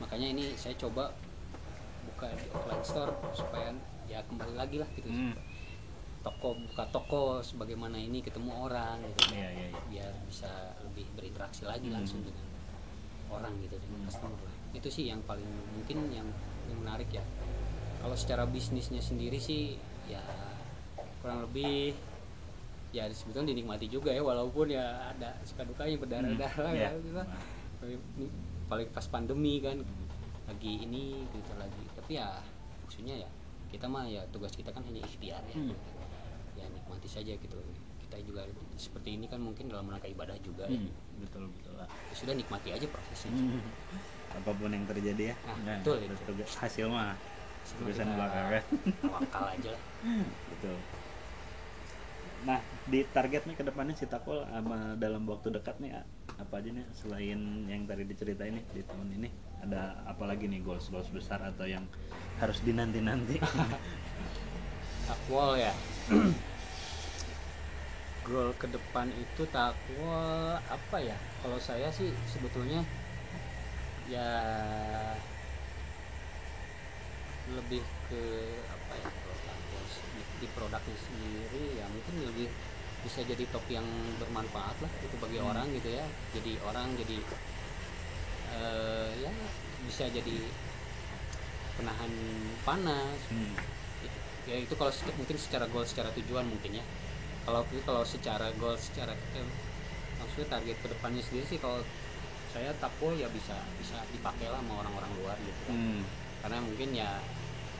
Makanya ini saya coba buka di offline store supaya ya kembali lagi lah gitu. Buka toko sebagaimana ini ketemu orang gitu. Biar bisa lebih berinteraksi lagi langsung dengan orang gitu, dengan customer lah. Itu sih yang paling mungkin yang menarik ya. Kalau secara bisnisnya sendiri sih ya kurang lebih ya sebetulnya dinikmati juga ya, walaupun ya ada suka dukanya berdarah-darah ya gitu. Paling pas pandemi kan lagi ini gitu lagi, tapi ya maksudnya ya kita mah ya tugas kita kan hanya ikhtiar ya. Ya nikmati saja gitu. Kita juga seperti ini kan mungkin dalam rangka ibadah juga ya. Betul lah. Ya sudah nikmati aja prosesnya. Apapun yang terjadi ya. Betul itu. Hasil mah tulisan belakang. Tawakal aja lah. Betul. Nah, di target nih ke depannya si Takwa dalam waktu dekat nih apa aja nih selain yang tadi diceritain nih di tahun ini, ada apa lagi nih goals besar atau yang harus dinanti-nanti? Takwa ya. Goal ke depan itu Takwa apa ya? Kalau saya sih sebetulnya ya lebih ke apa ya, di produknya sendiri ya mungkin lebih bisa jadi top yang bermanfaat lah itu bagi orang gitu ya. Jadi orang jadi ya bisa jadi penahan panas. Ya itu kalau mungkin secara goal, secara tujuan mungkin ya. Kalau secara goal, maksudnya target kedepannya sendiri sih, kalau saya Takwa ya bisa dipakai lah sama orang-orang luar gitu kan. Karena mungkin ya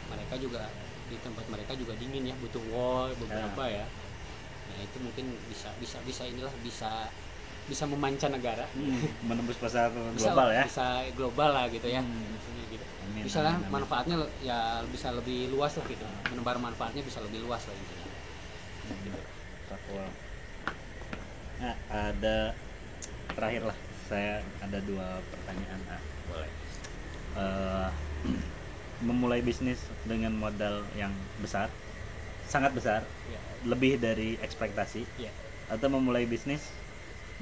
mereka juga di tempat mereka juga dingin ya, butuh wall beberapa ya. Nah itu mungkin bisa inilah bisa memancanegara, menembus pasar global ya. Bisa global lah gitu ya. Gitu. Bisa lah manfaatnya ya bisa lebih luas lah gitu. Menebar manfaatnya bisa lebih luas lah intinya. Gitu. Takwa. Nah, ada terakhir lah, saya ada 2 pertanyaan. Boleh. Memulai bisnis dengan modal yang besar, sangat besar, lebih dari ekspektasi, atau memulai bisnis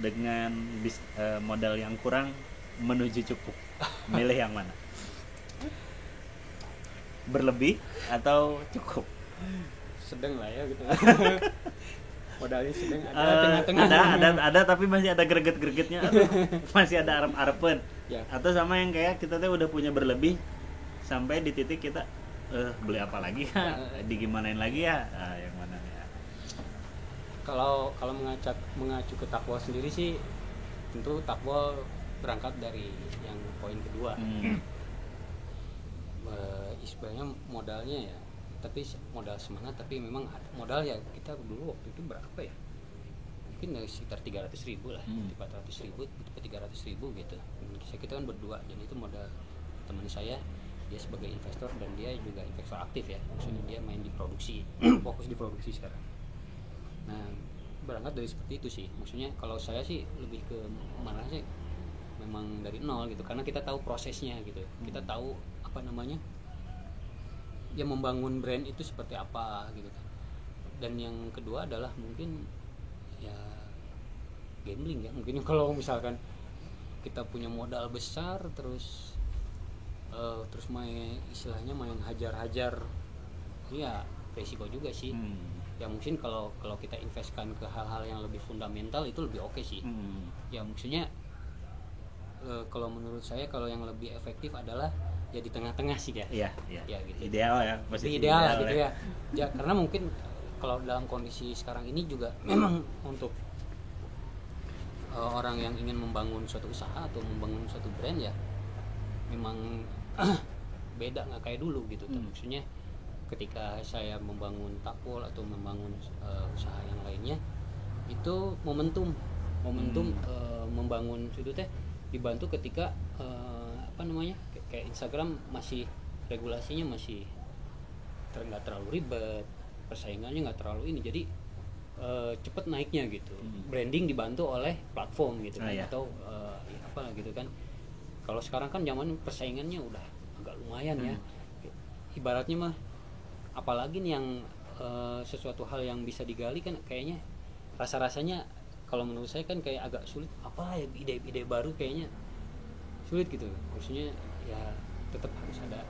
dengan modal yang kurang menuju cukup, milih yang mana? Berlebih atau cukup? Sedang lah ya gitu. Modalnya sedang, ada tengah-tengah. Ada tapi masih ada greget-gregetnya, atau masih ada arep-arepen ya. Atau sama yang kayak kita tuh udah punya berlebih sampai di titik kita beli apa lagi ya, digimanain lagi ya, yang mana ya? Kalau mengacu ke Takwa sendiri sih, tentu Takwa berangkat dari yang poin kedua. Istilahnya modalnya ya, tapi modal semangat, tapi memang modal ya kita dulu waktu itu berapa ya? Mungkin mungkin sekitar 300.000 lah, 400.000 300.000 gitu. Kita kan berdua, jadi itu modal teman saya, dia sebagai investor dan dia juga investor aktif ya, maksudnya dia main di produksi fokus di produksi sekarang. Nah berangkat dari seperti itu sih, maksudnya kalau saya sih lebih ke mana sih, memang dari nol gitu, karena kita tahu prosesnya gitu, kita tahu apa namanya ya, membangun brand itu seperti apa gitu kan. Dan yang kedua adalah mungkin ya gambling ya, mungkin kalau misalkan kita punya modal besar terus main istilahnya main hajar-hajar, ya resiko juga sih. Ya mungkin kalau kita investkan ke hal-hal yang lebih fundamental itu lebih oke sih. Ya maksudnya kalau menurut saya kalau yang lebih efektif adalah ya di tengah-tengah sih ya. Iya. Ya gitu. Ideal ya, posisi ideal gitu ya. Ya karena mungkin kalau dalam kondisi sekarang ini juga memang untuk orang yang ingin membangun suatu usaha atau membangun suatu brand ya memang beda, nggak kayak dulu gitu. Maksudnya ketika saya membangun Tapol atau membangun usaha yang lainnya itu momentum membangun itu teh dibantu ketika apa namanya kayak Instagram masih regulasinya masih nggak terlalu ribet, persaingannya nggak terlalu ini, jadi cepet naiknya gitu. Branding dibantu oleh platform gitu kan, atau ya apa gitu kan. Kalau sekarang kan zaman persaingannya udah agak lumayan ya, ibaratnya mah apalagi nih yang sesuatu hal yang bisa digali kan kayaknya rasa-rasanya kalau menurut saya kan kayak agak sulit, apa ya ide-ide baru kayaknya sulit gitu. Maksudnya ya tetap harus ada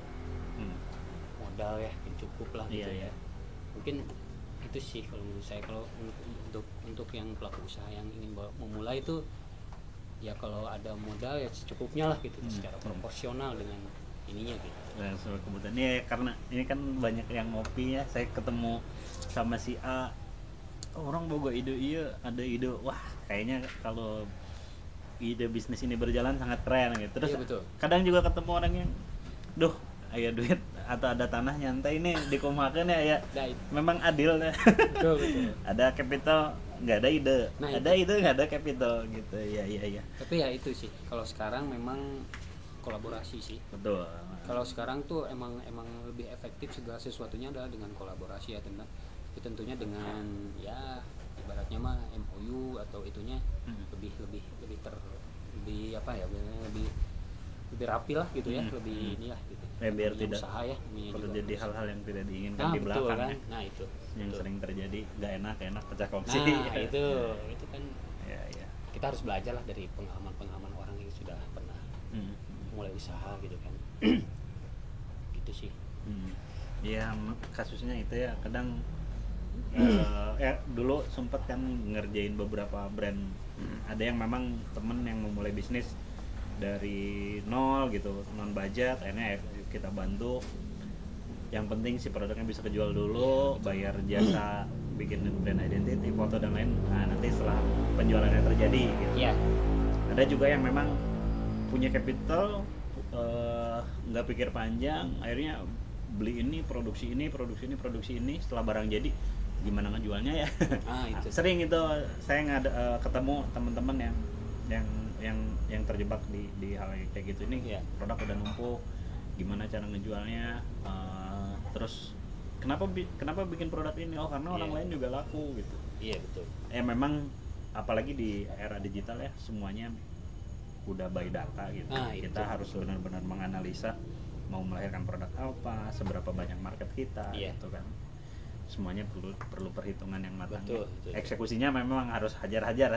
modal ya yang cukup lah gitu. Iya. Mungkin itu sih kalau menurut saya. Kalau untuk yang pelaku usaha yang ingin memulai itu ya kalau ada modal ya secukupnya lah gitu, secara proporsional dengan ininya gitu. Nah, soal kebutuhan ya, karena ini kan banyak yang ngopi ya, saya ketemu sama si A, orang boga ide iya, ada ide, wah kayaknya kalau ide bisnis ini berjalan sangat keren gitu. Terus iya, betul. Kadang juga ketemu orang yang duh aya duit atau ada tanah nyantai ini dikumakan ya, Nah, memang adil ya. betul. Ada capital nggak ada ide, Nah, ada ide nggak ada capital gitu ya. Tapi ya itu sih, kalau sekarang memang kolaborasi sih. Betul. Kalau sekarang tuh emang lebih efektif segala sesuatunya adalah dengan kolaborasi ya, tentunya dengan ya ibaratnya mah MOU atau itunya lebih apa ya, lebih rapi lah gitu ya, lebih inilah gitu. Biar tidak usaha ya, perlu jadi hal-hal yang tidak diinginkan di betul, belakang kan? ya. Nah itu Yang betul. sering terjadi nggak enak pecah kongsi. Nah itu kan ya. kita harus belajar lah dari pengalaman orang yang sudah pernah mulai usaha gitu kan. Gitu sih. Ya kasusnya itu ya, kadang dulu sempet kan ngerjain beberapa brand. Ada yang memang temen yang memulai bisnis dari nol gitu, non budget, akhirnya kita bantu. Yang penting si produknya bisa kejual dulu, bayar jasa bikin brand identity, foto dan lain. Nah nanti setelah penjualannya terjadi gitu. Iya. Ada juga yang memang punya capital, nggak pikir panjang, akhirnya beli ini, produksi ini, setelah barang jadi gimana ngejualnya ya. Itu. Sering itu saya ketemu teman-teman yang terjebak di hal kayak gitu. Ini produk udah numpuk, gimana cara ngejualnya, terus kenapa bikin produk ini, karena orang lain juga laku gitu. Iya betul. Memang apalagi di era digital ya, semuanya udah by data gitu. Kita harus benar-benar menganalisa mau melahirkan produk apa, seberapa banyak market kita gitu kan. Semuanya perlu perhitungan yang matang. Betul. Eksekusinya memang harus hajar ya.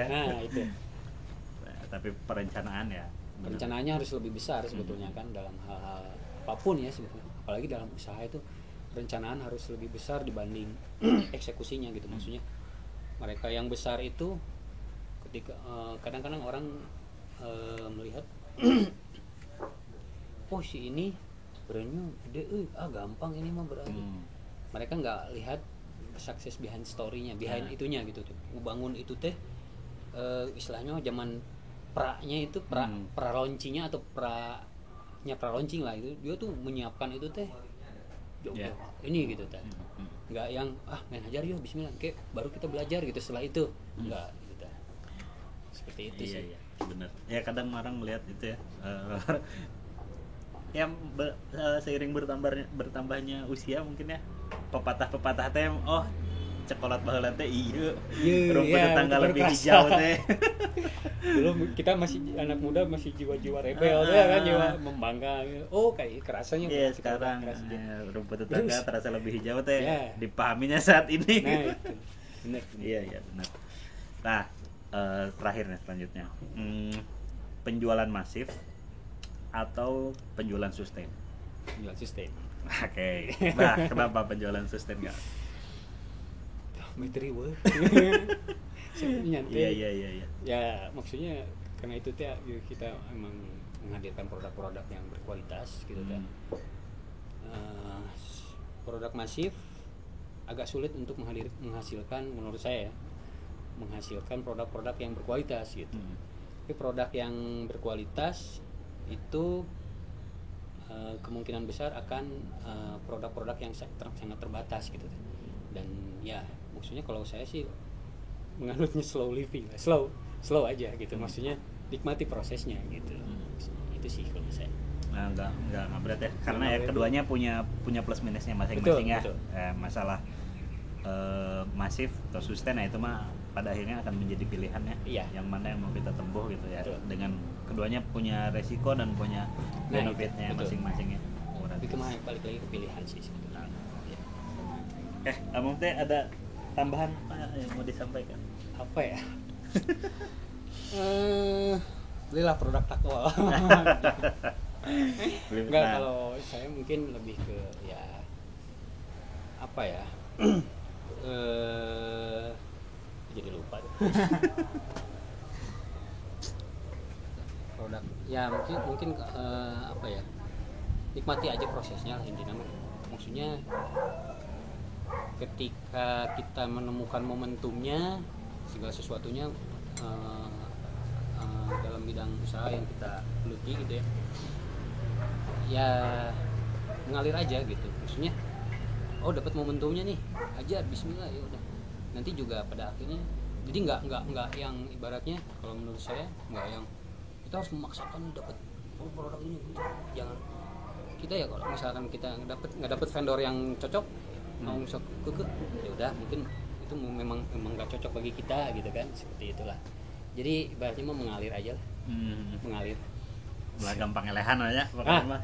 Nah itu. Tapi perencanaan ya. Perencanaannya harus lebih besar sebetulnya kan, dalam hal-hal apapun ya sebetulnya. Apalagi dalam usaha itu perencanaan harus lebih besar dibanding eksekusinya gitu. Maksudnya mereka yang besar itu ketika kadang-kadang orang melihat oh si ini brandnya gede, gampang ini mah berarti. Mereka nggak lihat success behind story-nya, behind itunya gitu tuh. Ngebangun itu teh istilahnya zaman pra-nya itu pra-launching-nya atau pra-launching lah itu, dia tuh menyiapkan itu teh Jomblo Yeah. ini gitu kan. Nggak yang main ajar yuk bismillah kayak baru kita belajar gitu setelah itu. Enggak gitu kan. Seperti itu Iya sih. iya benar. Ya kadang orang melihat itu ya. Yang seiring bertambahnya usia mungkin ya pepatah-pepatah teh cokolat baheula teh iya rumput iya, tetangga betul, lebih kerasa. hijau teh. Dulu kita masih anak muda masih jiwa-jiwa rebel tuh ya kan, jiwa membangkang. Oh kayak kerasanya Iya kita sekarang keras gitu. rumput tetangga Terus. terasa lebih hijau teh Ya. dipahaminya saat ini. Nah itu benar. Iya iya benar. Nah terakhir nih selanjutnya penjualan masif atau penjualan sustain? Jual sistem. Oke. Nah kenapa penjualan sustain nggak? Materi wah. Nyantai. Iya. Ya maksudnya karena itu teh kita emang menghadirkan produk-produk yang berkualitas gitu kan. Produk masif agak sulit untuk menghasilkan menurut saya ya, menghasilkan produk-produk yang berkualitas gitu. Tapi produk yang berkualitas itu kemungkinan besar akan produk-produk yang sangat terbatas gitu. Dan ya maksudnya kalau saya sih menganutnya slow living, slow aja gitu. Maksudnya nikmati prosesnya gitu. Itu sih kalau saya. Nah, enggak berat ya karena Nggak ya berat. keduanya punya plus minusnya masing-masing ya. Betul. Masalah masif atau sustain itu mah pada akhirnya akan menjadi pilihannya. Iya. Yang mana yang mau kita tempuh gitu ya. Betul. Dengan keduanya punya resiko dan punya Nah, benefitnya betul. masing-masingnya. Tapi kemarin balik lagi ke pilihan sih sebetulnya. Ya. Amung teh ada tambahan apa yang mau disampaikan? Apa ya? Belilah produk takwa. Enggak, Nah, kalau saya mungkin lebih ke ya apa ya? Jadi lupa tuh. Produk ya mungkin apa ya? Nikmati aja prosesnya lah intinya. Maksudnya ketika kita menemukan momentumnya segala sesuatunya dalam bidang usaha yang kita geluti gitu ya mengalir aja gitu. Maksudnya dapat momentumnya nih aja bismillah ya udah, nanti juga pada akhirnya jadi nggak yang ibaratnya kalau menurut saya nggak yang kita harus memaksakan dapat produk ini gitu. Jangan kita ya kalau misalkan kita nggak dapet vendor yang cocok mau sok kekeh ya udah mungkin itu memang nggak cocok bagi kita gitu kan, seperti itulah. Jadi ibaratnya mau mengalir aja lah, mengalir. Lah gampang elehan aja pokoknya mah.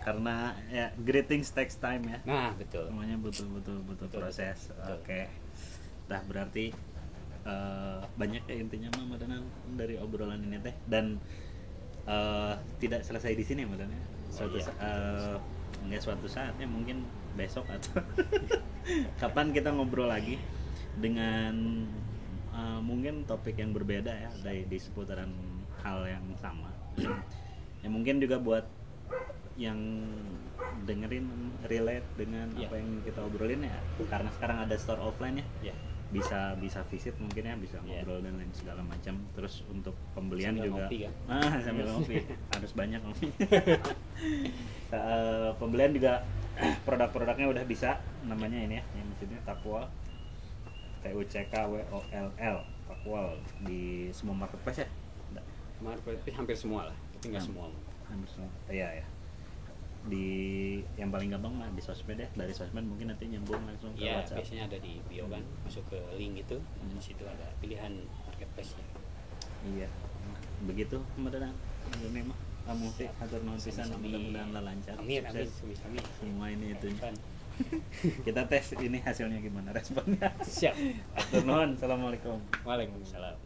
Karena ya greetings takes time ya. Nah betul. Semuanya butuh proses. Betul. Oke. Nah berarti banyak ya intinya mah Madanan dari obrolan ini teh dan tidak selesai di sini Madanan. Suatu saatnya mungkin besok atau kapan kita ngobrol lagi dengan mungkin topik yang berbeda ya di seputaran hal yang sama. Ya mungkin juga buat yang dengerin relate dengan apa yang kita obrolin ya, karena sekarang ada store offline ya. Bisa visit mungkin ya, bisa ngobrol dan lain segala macam. Terus untuk pembelian sambil juga ngopi, kan? Sambil ngopi harus banyak ngopi. Pembelian juga produk-produknya udah bisa, namanya ini ya, yang maksudnya Takwal, TUCKWOLL Takwal di semua marketplace ya. Marketplace hampir semua lah, tapi nggak semua. Hampir semua. Iya ya. Di yang paling gampang mah di sosmed ya, dari sosmed mungkin nanti nyambung langsung ke Iya, WhatsApp. biasanya ada di bio kan, masuk ke link itu, di situ ada pilihan marketplace-nya. Iya. Begitu Madanan. Ini mah kamu sih atur nuhun pisan, mudah-mudahan lancar. Amin. Sukses. Amin. Semua ini itu. Kan. Kita tes ini hasilnya gimana responnya. Siap. Atur nuhun. Assalamualaikum. Waalaikumsalam.